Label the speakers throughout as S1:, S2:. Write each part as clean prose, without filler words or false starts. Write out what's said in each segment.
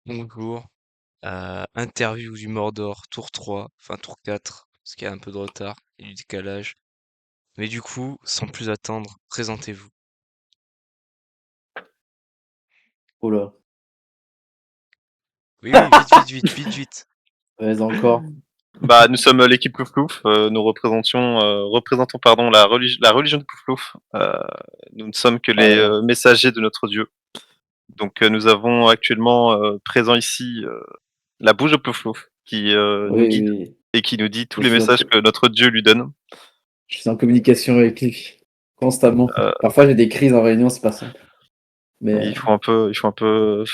S1: Bonjour. Interview du Mordor, tour 3, enfin tour 4, parce qu'il y a un peu de retard et du décalage. Mais du coup, sans plus attendre, présentez-vous.
S2: Oh là,
S1: Oui, oui, vite, vite, vite, vite, vite.
S2: vas encore.
S3: Bah, nous sommes l'équipe Plouf-Plouf. Nous représentons pardon, la religion de Plouf-Plouf. Nous ne sommes que
S2: Oh là
S3: les
S2: là.
S3: messagers de notre Dieu. Donc, nous avons actuellement présent ici la bouche de Plouf-Plouf qui nous
S2: Oui,
S3: guide
S2: oui.
S3: et qui nous dit tous
S2: Je
S3: les
S2: suis en,
S3: messages que notre Dieu lui donne.
S2: je suis en communication avec lui constamment.
S3: Euh,
S2: Parfois j'ai des crises en réunion, c'est pas simple. Mais
S3: il faut un peu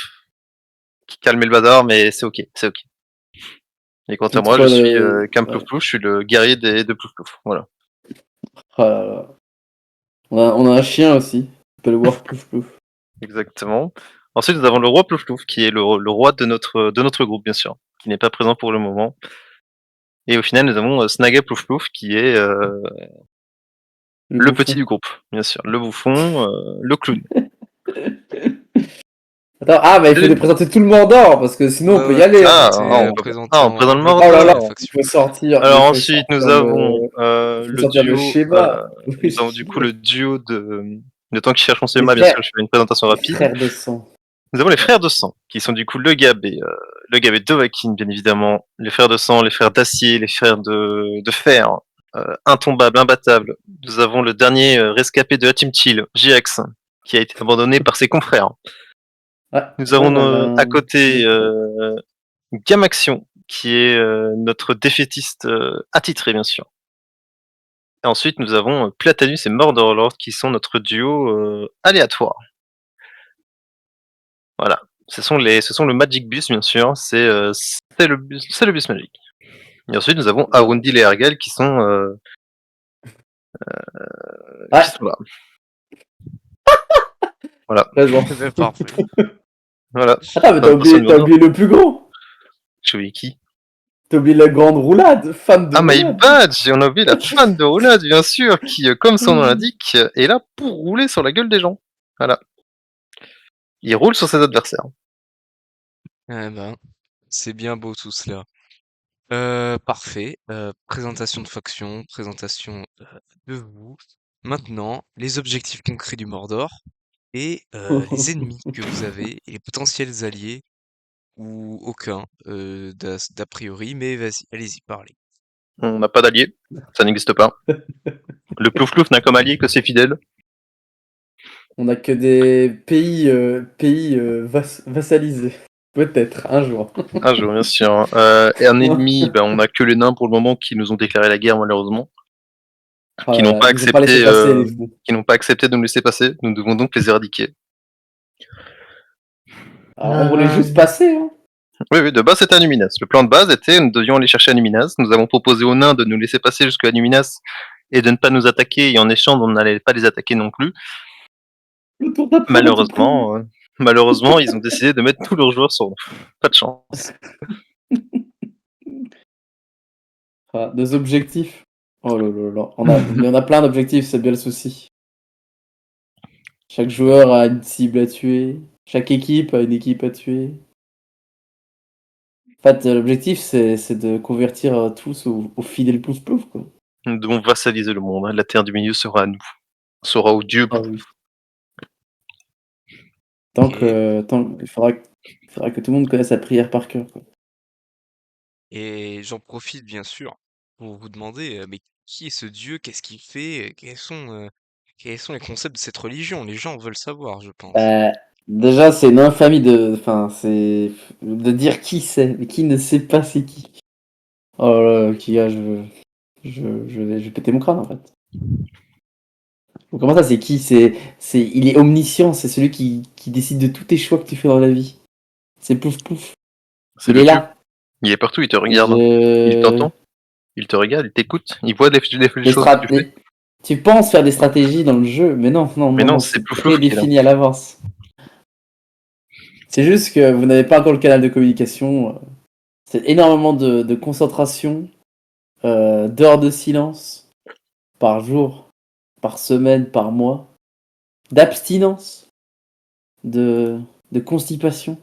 S3: calmer le bazar, mais c'est ok, c'est ok. Et quant à moi, je
S2: toutefois,
S3: suis Cam
S2: ouais.
S3: Plouf-Plouf, je suis le guerrier de Plouf-Plouf. Voilà,
S2: Oh là là. On a un chien aussi. On peut le voir plouf plouf.
S3: exactement. Ensuite, nous avons le roi Plouf-Plouf, qui est le roi de notre groupe, bien sûr, qui n'est pas présent pour le moment. Et au final, nous avons Snaggle Plouf-Plouf, qui est
S2: Le
S3: le petit
S2: bouffon.
S3: du groupe, bien sûr. Le bouffon, le clown.
S2: Attends, ah bah il faut
S3: Et-
S2: te présenter tout le Mordor parce que sinon on
S1: Ouais,
S2: peut y
S1: ouais,
S2: aller, hein.
S3: Ah,
S1: présentez
S3: on présente le
S2: Oh là là,
S1: la
S3: Mordor.
S2: il
S1: faction.
S2: faut sortir, mais
S3: Alors ensuite, nous avons
S2: il faut
S3: le
S2: sortir le
S3: duo.
S2: schéma.
S3: Nous avons du coup le duo de temps qui cherche son
S2: Les
S3: schéma, bien sûr,
S2: frères,
S3: je fais une présentation
S2: les
S3: rapide.
S2: frères de sang.
S3: Nous avons les frères de sang, qui sont du coup le Gab et Dovahkiin, bien évidemment. Les frères de sang, les frères d'acier, les frères de fer, intombables, imbattables. Nous avons le dernier rescapé de la Team Chill, JX, qui a été abandonné par ses confrères.
S2: Ouais,
S3: Nous
S2: ouais,
S3: avons
S2: on avait
S3: à
S2: un
S3: côté
S2: autre.
S3: Gamaxion, qui est notre défaitiste attitré, bien sûr. Et ensuite, nous avons Platanus et Mordorlord, qui sont notre duo aléatoire. Voilà. Ce sont le Magic Bus, bien sûr. C'est le bus magique. Et ensuite, nous avons
S2: Voilà.
S3: Arundil et Ergal
S2: Ouais,
S3: qui sont là. Voilà.
S2: présent.
S1: Eh ben, parfait.
S3: Voilà.
S2: Attends, mais
S3: Présentation du
S2: t'as
S3: Mordor.
S2: oublié le plus grand.
S3: Je suis qui?
S2: T'as oublié la grande roulade, fan de
S3: Ah, My
S2: roulade.
S3: Badge! Et on a oublié la fan de roulade, bien sûr, qui, comme son nom l'indique, est là pour rouler sur la gueule des gens. Voilà. Il roule sur ses adversaires.
S1: Eh ben, c'est bien beau tout cela. Parfait. Présentation de faction, présentation de vous. Maintenant, les objectifs concrets du Mordor et les ennemis que vous avez et les potentiels alliés ou aucun d'a priori. Mais vas-y, allez-y, parlez.
S3: On n'a pas d'alliés. Ça n'existe pas. Le Plouf-Plouf n'a comme allié que ses fidèles.
S2: On a que des pays vassalisés. Peut-être, un jour.
S3: Un jour, bien sûr. Et un ennemi, ben, on n'a que les nains pour le moment qui nous ont déclaré la guerre, malheureusement.
S2: Oh
S3: Qui
S2: là
S3: n'ont
S2: là,
S3: pas
S2: ils nous ont pas laissé
S3: accepté,
S2: passer, les fous.
S3: qui n'ont pas accepté de nous laisser passer. Nous devons donc les éradiquer.
S2: Alors, on voulait juste passer, hein.
S3: Oui, oui, de base c'était Numinas. Le plan de base était, nous devions aller chercher Numinas. Nous avons proposé aux nains de nous laisser passer jusqu'à Numinas et de ne pas nous attaquer. Et en échange, on n'allait pas les attaquer non plus.
S2: Le tour d'après, on a tout pris.
S3: Malheureusement, ils ont décidé de mettre tous leurs joueurs sur nous. Pas de chance.
S2: Ah, des objectifs. Oh là là là. Il y en a plein d'objectifs, c'est bien le souci. Chaque joueur a une cible à tuer. Chaque équipe a une équipe à tuer. En fait, l'objectif, c'est de convertir tous au fidèle plouf-plouf, quoi.
S3: Nous devons vassaliser le monde. La terre du milieu sera à nous. Sera au dieu.
S2: Ah oui.
S1: Ok.
S2: Il faudra que tout le monde connaisse sa prière par cœur, quoi.
S1: Et j'en profite bien sûr pour vous demander, mais qui est ce dieu? Qu'est-ce qu'il fait? Quels sont les concepts de cette religion? Les gens veulent savoir, je pense.
S2: Déjà, c'est une infamie enfin, c'est de dire qui c'est, mais qui ne sait pas c'est qui. Oh là là, qui a, je vais péter mon crâne en fait. Comment ça, c'est qui? Il est omniscient, c'est celui qui décide de tous tes choix que tu fais dans la vie. C'est Plouf Plouf.
S3: C'est
S2: Il
S3: le
S2: est
S3: dieu.
S2: là.
S3: Il est partout, il te regarde. Il
S2: Je...
S3: t'entend. Il te regarde, il t'écoute. Il voit les
S2: les
S3: choses que tu
S2: strat...
S3: fais.
S2: les- Tu penses faire des stratégies dans le jeu, mais non, non,
S3: Mais
S2: non,
S3: non,
S2: non,
S3: c'est
S2: c'est
S3: Plouf-Plouf qui est là.
S2: prédéfini à l'avance. C'est juste que vous n'avez pas encore le canal de communication. C'est énormément de concentration, d'heures de silence par jour, par semaine, par mois, d'abstinence, de, de constipation.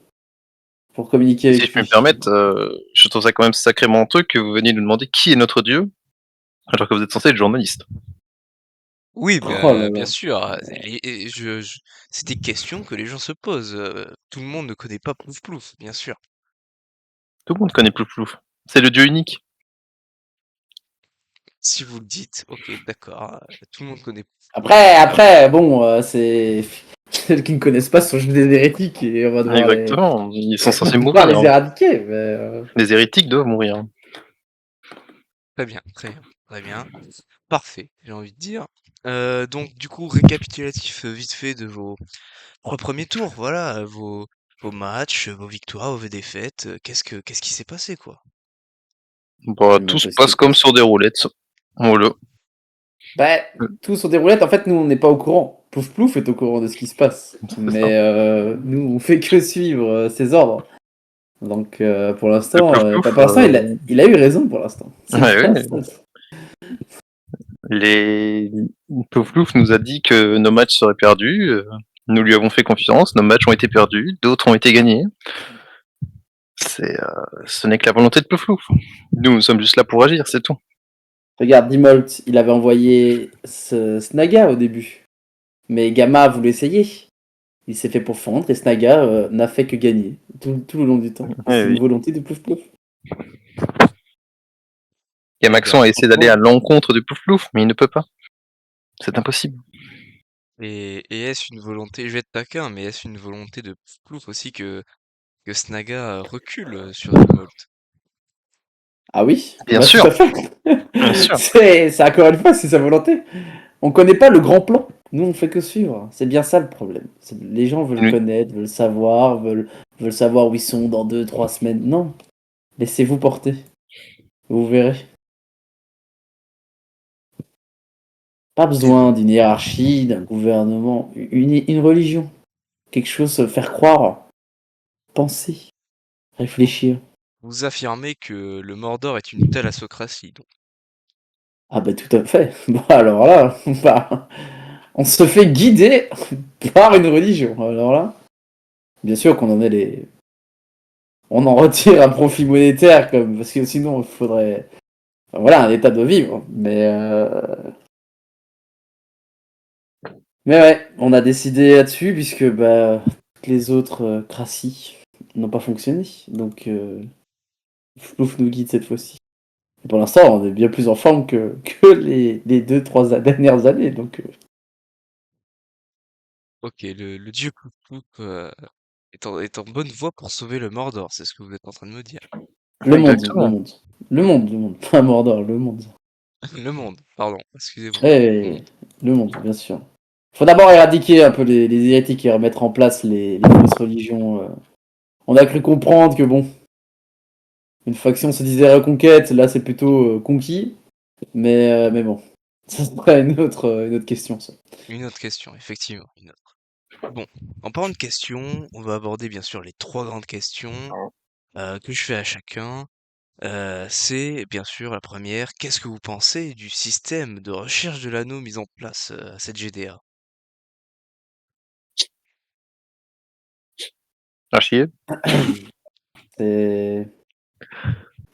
S2: pour communiquer
S3: Et si
S2: avec
S3: je puis me
S2: lui.
S3: permettre, je trouve ça quand même sacrément honteux que vous veniez nous demander qui est notre dieu, alors que vous êtes censé être journaliste.
S1: Oui,
S2: Oh là
S1: bien
S2: là.
S1: sûr. Et c'est des questions que les gens se posent. Tout le monde ne connaît pas Plouf Plouf, bien sûr.
S3: Tout le monde connaît Plouf Plouf. C'est le dieu unique.
S1: Si vous le dites, ok, d'accord. Tout le monde connaît.
S2: Après, bon, c'est celles qui ne connaissent pas sont juste des hérétiques et on va devoir
S3: Exactement, ils sont
S2: on va
S3: censés
S2: devoir
S3: mourir,
S2: les
S3: hein.
S2: éradiquer.
S3: Les hérétiques doivent mourir.
S1: Très bien, très bien, très bien. Parfait, j'ai envie de dire. Donc, du coup, récapitulatif vite fait de vos 3 premiers tours. Voilà, vos matchs, vos victoires, vos défaites. Qu'est-ce qui s'est passé, quoi?
S3: Bah,
S2: C'est
S3: tout
S2: même
S3: se
S2: pas ce qui
S3: passe
S2: est
S3: comme
S2: passé.
S3: sur des roulettes. Voilà.
S2: Bah, tous sont des roulettes. En fait, nous, on n'est pas au courant. Plouf Plouf est au courant de ce qui se passe.
S3: C'est ça.
S2: Mais nous, on fait que suivre ses ordres. Donc, pour
S3: Le
S2: l'instant,
S3: Plouf Plouf,
S2: pour l'instant, il a eu raison pour l'instant. C'est
S3: ouais,
S2: bien
S3: ouais.
S2: ça.
S3: Les Plouf Plouf nous a dit que nos matchs seraient perdus. Nous lui avons fait confiance. Nos matchs ont été perdus. D'autres ont été gagnés. Ce n'est que la volonté de Plouf Plouf. Nous sommes juste là pour agir, c'est tout.
S2: Regarde, Dimolt, il avait envoyé Snaga au début. Mais Gamma a voulu essayer. Il s'est fait pourfendre et Snaga n'a fait que gagner tout le long du temps. Et
S3: Ouais,
S2: c'est une
S3: oui.
S2: volonté de Plouf Plouf.
S1: Eh
S3: Gamaxon
S1: ben,
S3: a essayé d'aller à
S2: Franchement.
S3: l'encontre de Plouf Plouf, mais il ne peut pas. C'est impossible.
S1: et est-ce une volonté, je vais être taquin, mais est-ce une volonté de Plouf aussi que Snaga recule sur Demolt?
S2: Ah oui,
S3: Bien
S2: bah tout
S3: sûr,
S2: à fait.
S3: bien sûr.
S2: C'est encore une fois, c'est sa volonté. On connaît pas le grand plan. Nous, on fait que suivre. C'est bien ça le problème. Les gens veulent
S3: Lui-
S2: connaître, veulent savoir, veulent savoir où ils sont dans 2, 3 semaines. Non, laissez-vous porter. Vous verrez. Pas
S1: Et vous,
S2: besoin d'une hiérarchie, d'un gouvernement, une religion. Quelque chose, faire croire, penser, réfléchir.
S1: vous affirmez que le Mordor est une thalassocratie, donc.
S2: Ah bah tout à fait. Bon alors là, bah, on se fait guider par une religion. Alors là, bien sûr qu'on en est les... On en retire un profit monétaire, comme... parce que sinon il faudrait... Enfin, voilà, un état de vivre. Mais ouais, on a décidé là-dessus, puisque bah, toutes les autres crassies n'ont pas fonctionné. Donc, Flouf nous guide cette fois-ci. Et pour l'instant, on est bien plus en forme que les 2, 3 dernières années. Donc,
S1: Ok, le dieu Plouf Plouf est en bonne voie pour sauver le Mordor, c'est ce que vous êtes en train de me dire.
S2: le monde, le
S3: Exactement.
S2: monde. Le monde. Pas Mordor, le monde.
S1: Le monde, pardon, excusez-moi.
S2: Eh,
S1: Monde.
S2: le monde, bien sûr. Faut d'abord éradiquer un peu les hérétiques et remettre en place les fausses religions. On a cru comprendre que bon, une faction se disait reconquête, là c'est plutôt conquis. Mais bon, ça serait une autre question, ça.
S1: Une autre question, effectivement, une autre. Bon, en parlant de questions, on va aborder bien sûr les 3 grandes questions que je fais à chacun. C'est bien sûr la première, qu'est-ce que vous pensez du système de recherche de l'anneau mis en place à cette GDA?
S3: Archier.
S2: C'est...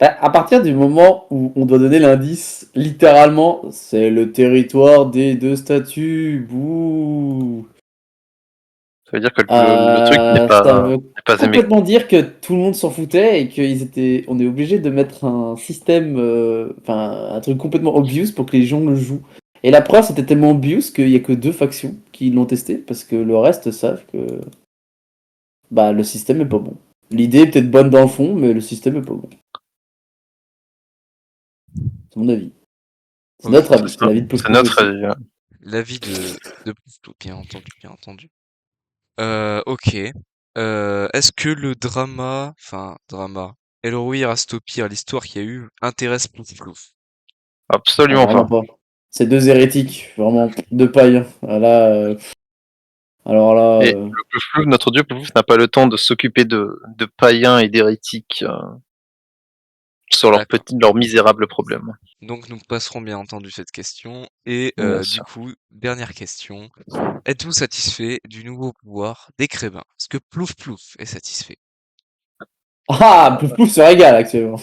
S2: Bah, à partir du moment où on doit donner l'indice, littéralement, c'est le territoire des 2 statues. Bouh.
S3: Ça veut dire que le truc
S2: Ça veut
S3: n'est pas aimé.
S2: complètement dire que tout le monde s'en foutait et on est obligé de mettre un système, enfin un truc complètement obvious pour que les gens le jouent. Et la preuve, c'était tellement obvious qu'il y a que 2 factions qui l'ont testé parce que le reste savent que bah le système est pas bon. L'idée est peut-être bonne dans le fond, mais le système est pas bon. C'est mon avis. C'est
S1: Ok,
S2: notre
S3: C'est
S2: avis. C'est
S3: ça.
S2: l'avis de Plouf
S3: C'est
S2: Plouf
S3: notre
S2: aussi.
S3: avis, hein.
S1: l'avis de Ploutou, bien entendu, bien entendu. Ok. Est-ce que le drama, Elrohir Astopir, l'histoire qu'il y a eu, intéresse Plouf Plouf?
S2: Ah,
S3: Absolument
S2: vraiment
S3: pas.
S2: pas. C'est 2 hérétiques, vraiment 2 païens. Ah, là, alors là,
S3: Et le Plouf Plouf, notre dieu Plouf Plouf n'a pas le temps de s'occuper de païens et d'hérétiques sur
S1: D'accord.
S3: leurs misérables problèmes.
S1: Donc nous passerons bien entendu cette question. Et
S3: Bien
S1: du
S3: sûr.
S1: coup, dernière question. Êtes-vous satisfait du nouveau pouvoir des Crébins? Est-ce que Plouf Plouf est satisfait?
S2: Ah, Plouf Plouf se régale actuellement.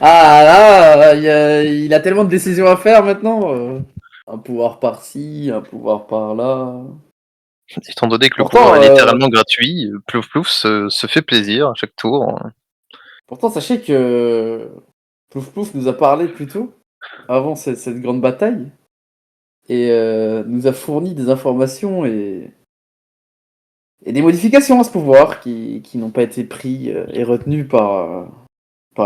S2: Ah là, il a tellement de décisions à faire maintenant. Un pouvoir par-ci, un pouvoir par-là.
S3: Étant donné que le pouvoir
S2: Pourtant,
S3: est littéralement gratuit, Plouf Plouf se fait plaisir à chaque tour.
S2: pourtant, sachez que Plouf Plouf nous a parlé plus tôt, avant cette grande bataille, et nous a fourni des informations et des modifications à ce pouvoir qui n'ont pas été pris et retenus par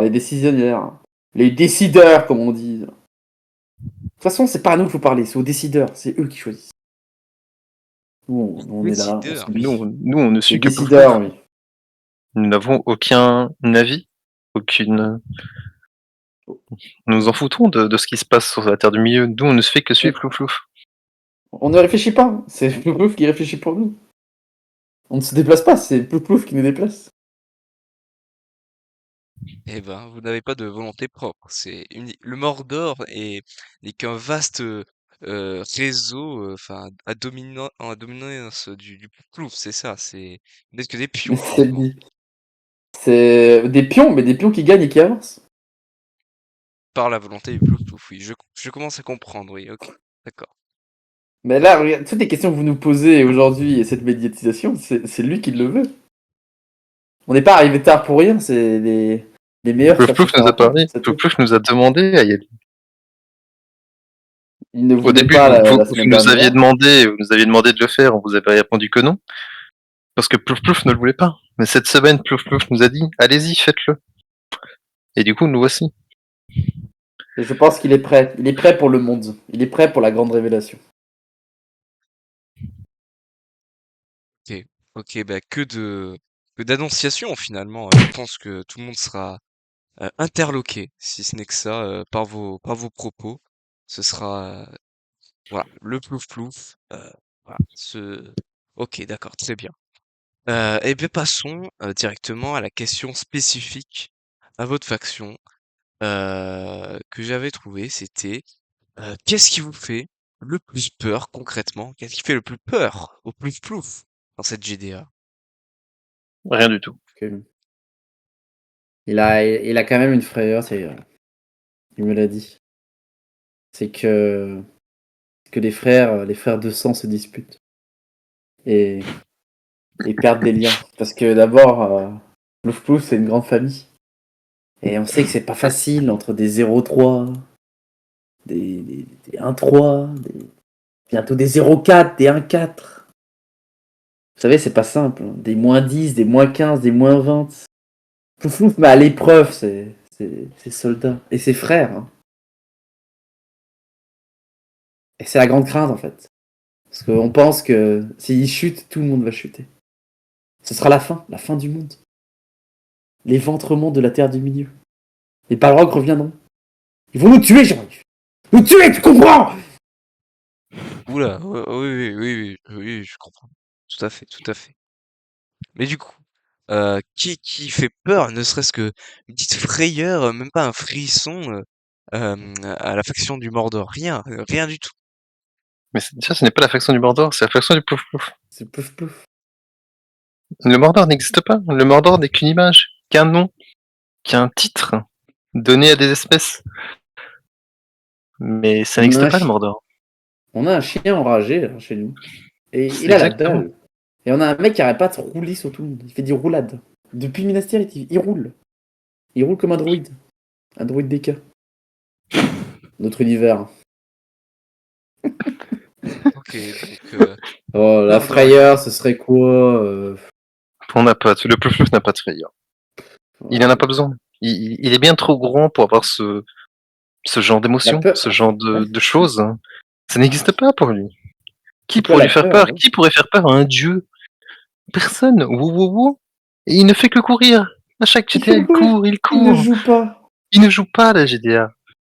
S2: les décisionnaires. Les décideurs, comme on dit. De toute façon, c'est pas à nous qu'il faut parler, c'est aux décideurs, c'est eux qui choisissent. Nous, on est là, on
S1: Décideur.
S2: subit.
S3: Nous, on ne
S2: Les
S3: suit que Plouf
S2: décideurs,
S3: Plouf.
S2: oui.
S3: Nous n'avons aucun avis, aucune. Nous nous en foutons de ce qui se passe sur la Terre du Milieu. Nous, on ne se fait que suivre Plouf Plouf.
S2: On ne réfléchit pas, c'est Plouf Plouf qui réfléchit pour nous. On ne se déplace pas, c'est Plouf Plouf qui nous déplace.
S1: Eh ben, vous n'avez pas de volonté propre. Le Mordor n'est qu'un vaste réseau, enfin, à dominance du Plouf, c'est ça. Vous n'êtes que des
S2: Mais
S1: pions
S2: c'est
S1: finalement.
S2: c'est des pions, mais des pions qui gagnent et qui avancent.
S1: Par la volonté du Plouf, oui. Je commence à comprendre, oui, ok. D'accord.
S2: Mais là, regarde, toutes les questions que vous nous posez aujourd'hui et cette médiatisation, c'est lui qui le veut. On n'est pas arrivé tard pour rien, c'est les meilleurs
S3: Plouf Plouf
S2: cherchent la
S3: nous a
S2: réponse.
S3: parlé.
S2: C'est
S3: Plouf
S2: tout.
S3: Plouf nous a demandé à y aller.
S2: Il ne
S3: Au
S2: voulait
S3: début,
S2: pas
S3: vous
S2: la semaine
S3: nous aviez
S2: dernière.
S3: demandé, vous nous aviez demandé de le faire, on vous avait répondu que non, parce que Plouf Plouf ne le voulait pas. Mais cette semaine, Plouf Plouf nous a dit, allez-y, faites-le. Et du coup, nous voici.
S2: Et je pense qu'il est prêt. Il est prêt pour le monde. Il est prêt pour la grande révélation.
S1: Ok, ok, bah que d'annonciation finalement. Je pense que tout le monde sera interloqué, si ce n'est que ça, par vos propos. Ce sera voilà, le plouf plouf. Voilà, ok, d'accord, très bien. Et bien passons directement à la question spécifique à votre faction que j'avais trouvée. C'était qu'est-ce qui vous fait le plus peur concrètement? Qu'est-ce qui fait le plus peur au plouf plouf dans cette GDA?
S3: Rien du tout.
S2: Il a quand même une frayeur, il me l'a dit. C'est que les frères de sang se disputent et, et perdent des liens. Parce que d'abord, Plouf Plouf, c'est une grande famille. Et on sait que c'est pas facile entre des 0,3, des 1,3, bientôt des 0,4, des 1,4. Vous savez, c'est pas simple, hein. Des -10, des -15, des -20. Plouf Plouf met à l'épreuve ses soldats et ses frères, hein. Et c'est la grande crainte en fait. Parce qu'on pense que s'il chute, tout le monde va chuter. Ce sera la fin du monde. L'éventrement de la terre du milieu. Les Balrogs reviendront. Ils vont nous tuer, Jean-Yves. Nous tuer, tu comprends?
S1: Oula, oui, oui, oui, oui, oui, je comprends. Tout à fait, tout à fait. Mais du coup, qui fait peur, ne serait-ce que une petite frayeur, même pas un frisson, à la faction du Mordor? Rien, rien du tout.
S3: Mais déjà, ce n'est pas la faction du Mordor, c'est la faction du Plouf Plouf.
S2: C'est Plouf Plouf.
S3: Le Mordor n'existe pas. Le Mordor n'est qu'une image, qu'un nom, qu'un titre donné à des espèces. Mais ça
S2: On a
S3: n'existe
S2: un,
S3: pas, le Mordor.
S2: on a un chien enragé là, chez nous. Et
S3: C'est
S2: il a la
S3: exactement.
S2: dalle. Et on a un mec qui arrête pas de rouler sur tout le monde. Il fait des roulades. Depuis Minas Tirith, il roule. Il roule comme un droïde. Un droïde DK. Notre univers.
S1: Ok, donc
S2: Oh, la
S1: peur de rien.
S2: frayeur, ce serait quoi
S3: On n'a pas, le Plouf Plouf n'a pas de frayeur. Il en a pas besoin. Il est bien trop grand pour avoir ce genre
S2: La
S3: d'émotion,
S2: peur.
S3: ce genre
S2: Ouais.
S3: de choses. Ça n'existe pas pour lui. Qui
S2: C'est quoi
S3: pourrait
S2: la
S3: lui faire
S2: peur,
S3: peur?
S2: ouais.
S3: Qui pourrait faire peur à un dieu? Personne. Wouh, wouh, wouh. Et il ne fait que courir. À chaque
S2: Il
S3: GTA,
S2: fait
S3: il
S2: quoi?
S3: court, il
S2: Il ne
S3: court.
S2: joue pas.
S3: Il ne joue pas à la GDA.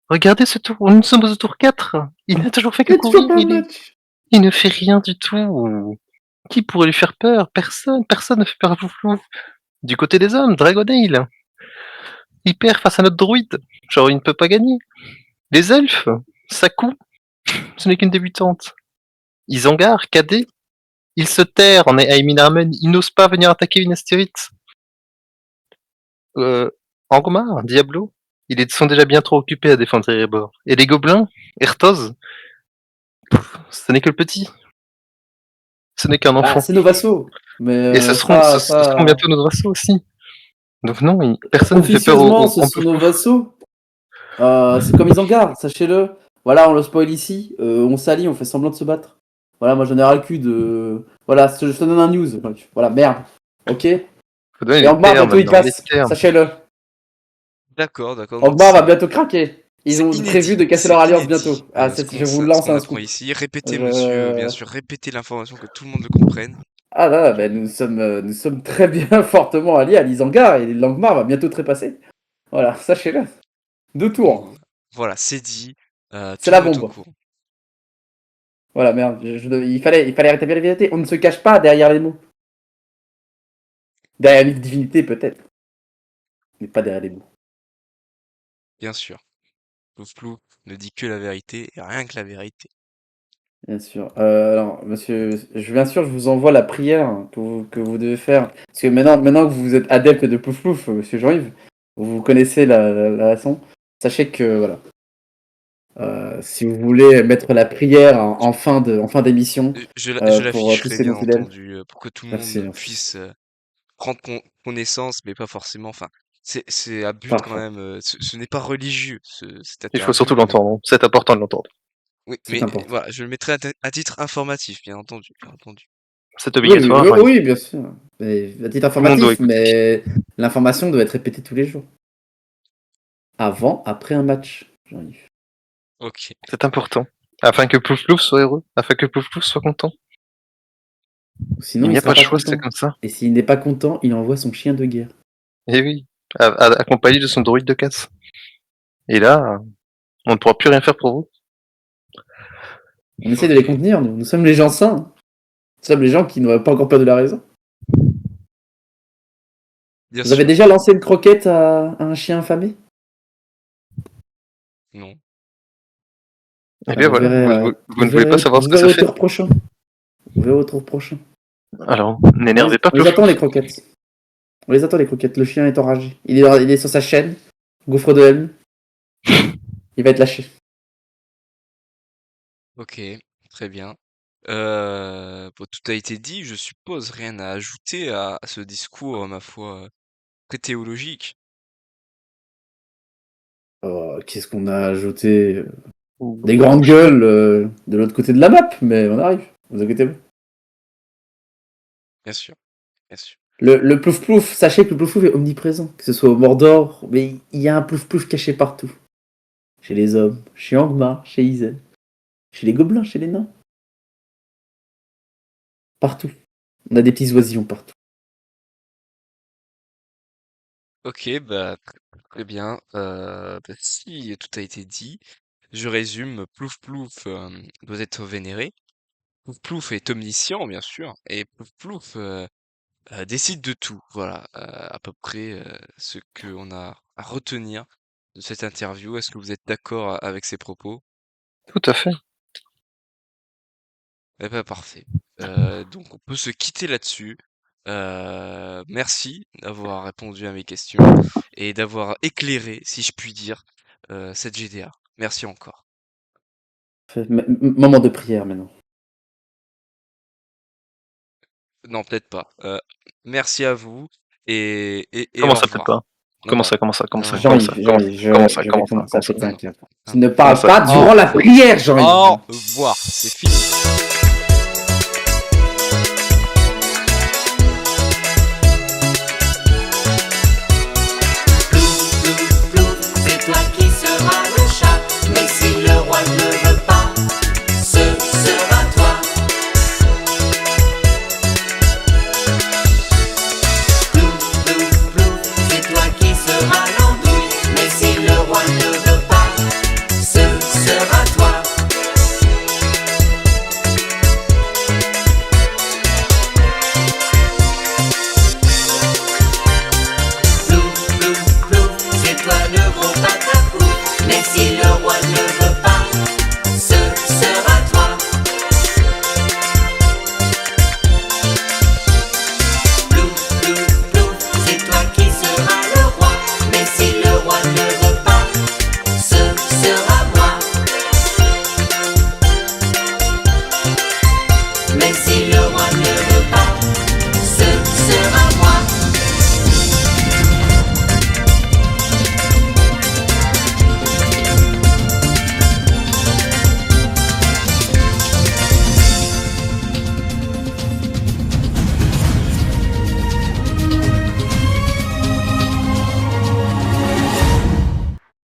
S3: Regardez ce tour. Nous sommes au tour 4. Il n'a toujours fait que
S2: Il a toujours
S3: courir.
S2: pas de match.
S3: Il ne fait rien du tout. Qui pourrait lui faire peur? Personne. Personne ne fait peur à Fouflou. Du côté des hommes, Dragonale. Il perd face à notre druide. Genre, il ne peut pas gagner. Les elfes, Sakou, ce n'est qu'une débutante. Isengard, Cadet, il se terre en Aimin Armen. Il n'ose pas venir attaquer une astérite. Angmar, Diablo, ils sont déjà bien trop occupés à défendre Erebor. Et les gobelins, Ertoz, ce n'est que le petit. Ce n'est qu'un
S2: Bah,
S3: enfant.
S2: c'est nos vassaux. Mais
S3: Et ce seront bientôt nos vassaux aussi. Donc non, personne ne fait peur
S2: officieusement, ce
S3: en
S2: sont nos vassaux. C'est comme Isengard, sachez-le. Voilà, on le spoil ici. On s'allie, on fait semblant de se battre. Voilà, moi j'en ai ras le cul de. Voilà, je te donne un news. Voilà, merde. Ok. Et
S3: Faut donner les
S2: Angmar,
S3: termes,
S2: bientôt il
S3: dans les
S2: casse.
S3: termes.
S2: Sachez-le.
S1: D'accord, d'accord. Donc
S2: Angmar va bientôt craquer. Ils
S1: c'est
S2: ont prévu
S1: inédit.
S2: de casser
S1: C'est
S2: leur alliance
S1: inédit.
S2: bientôt. Ah, je vous lance
S1: Ce qu'on
S2: un
S1: apprend
S2: scoop.
S1: ici. Répétez, monsieur, bien sûr, répétez l'information que tout le monde le comprenne.
S2: Ah là, bah, nous sommes très bien fortement alliés à l'Isengard et l'Angmar va bientôt trépasser. Voilà, sachez-le. 2 tours.
S1: Donc, voilà, c'est dit.
S2: C'est
S1: Tout le
S2: la
S1: monde est au
S2: bombe.
S1: courant.
S2: Voilà, merde. Il fallait rétablir la vérité. On ne se cache pas derrière les mots. Derrière une divinité, peut-être. Mais pas derrière les mots.
S1: Bien sûr. Plouf plouf ne dit que la vérité et rien que la vérité.
S2: Bien sûr. Alors, monsieur, bien sûr, je vous envoie la prière que vous devez faire. Parce que maintenant que vous êtes adepte de Plouf Plouf, monsieur Jean-Yves, vous connaissez la leçon. Sachez que, voilà. Si vous voulez mettre la prière en fin d'émission
S1: Je
S2: pour tous
S1: l'afficherai
S2: ces
S1: bien
S2: bons fidèles.
S1: entendu pour que tout le
S2: Merci,
S1: monde
S2: merci.
S1: puisse prendre connaissance, mais pas forcément. Enfin, c'est à but quand
S2: Parfait.
S1: même. Ce n'est pas religieux, cette
S3: Il faut surtout
S1: interview.
S3: l'entendre. C'est important de l'entendre.
S1: Oui,
S2: C'est
S1: mais
S2: important.
S1: voilà, je le mettrai à titre informatif, bien entendu, bien entendu.
S3: C'est obligatoire.
S2: Oui, bien sûr. Mais, à titre
S3: Tout le monde doit
S2: informatif,
S3: écouter.
S2: mais l'information doit être répétée tous les jours. Avant, après un match, Jean-Yves.
S1: Ok.
S3: C'est important. Afin que Plouf Plouf soit heureux. Afin que Plouf Plouf soit content.
S2: Sinon,
S3: Il n'y a
S2: sera
S3: pas de
S2: pas
S3: choix,
S2: content.
S3: c'est comme ça.
S2: Et s'il n'est pas content, il envoie son chien de guerre.
S3: Et oui. Accompagné de son droïde de casse. Et là, on ne pourra plus rien faire pour vous.
S2: On essaie de les contenir, nous. Nous sommes les gens sains. Nous sommes les gens qui n'ont pas encore peur de la raison.
S1: Bien
S2: Vous avez
S1: sûr.
S2: déjà lancé une croquette à un chien affamé?
S1: Non.
S3: Eh bien
S2: Vous
S3: voilà,
S2: verrez,
S3: vous ne voulez pas savoir ce
S2: vous
S3: que ça
S2: verrez au
S3: fait.
S2: tour prochain. Vous verrez au tour prochain.
S3: Alors, n'énervez pas
S2: On les
S3: Plouf
S2: attend, les
S3: Plouf.
S2: croquettes. On les attend, les croquettes. Le chien est enragé. Il est sur sa chaîne. Gouffre de haine. Il va être lâché.
S1: Ok, très bien. Bon, tout a été dit, je suppose, rien à ajouter à ce discours, ma foi, très théologique.
S2: Oh, qu'est-ce qu'on a ajouté?
S3: Ou-
S2: Des grandes gueules de l'autre côté de la map, mais on arrive. Vous inquiétez pas.
S1: Bien sûr, bien sûr.
S2: Le plouf plouf, sachez que le plouf plouf est omniprésent. Que ce soit au Mordor, mais il y a un plouf plouf caché partout. Chez les hommes, chez Angmar, chez Isen, chez les gobelins, chez les nains. Partout. On a des petits oisillons partout.
S1: Ok, bah, très bien. Bah, si tout a été dit, je résume. Plouf Plouf doit être vénéré. Plouf Plouf est omniscient, bien sûr. Et Plouf Plouf décide de tout. Voilà, à peu près ce qu'on a à retenir de cette interview. Est-ce que vous êtes d'accord avec ces propos?
S3: Tout à fait.
S1: Eh ben parfait. Donc on peut se quitter là-dessus. Merci d'avoir répondu à mes questions et d'avoir éclairé, si je puis dire, cette GDA. Merci encore.
S2: Moment de prière maintenant.
S1: Non, peut-être pas. Merci à vous et
S3: Comment
S1: au
S3: ça peut
S1: revoir.
S3: pas?
S1: Non,
S3: Comment
S1: non,
S3: ça, comment ça, comment
S1: non,
S3: ça,
S1: non,
S3: comment
S1: non,
S3: ça,
S2: Jean-Yves,
S3: comment
S2: Jean-Yves,
S3: comment ça,
S2: je vais
S3: comment ça,
S2: commencer
S3: comment
S2: à
S3: ça?
S2: péter un câble.
S1: non.
S2: Tu ne
S3: Comment
S2: parles
S3: ça,
S2: pas
S3: comment
S2: durant
S3: ça?
S2: la prière, Jean-Yves.
S1: Au revoir, c'est fini.
S4: C'est toi le gros patapou, mais si le roi ne veut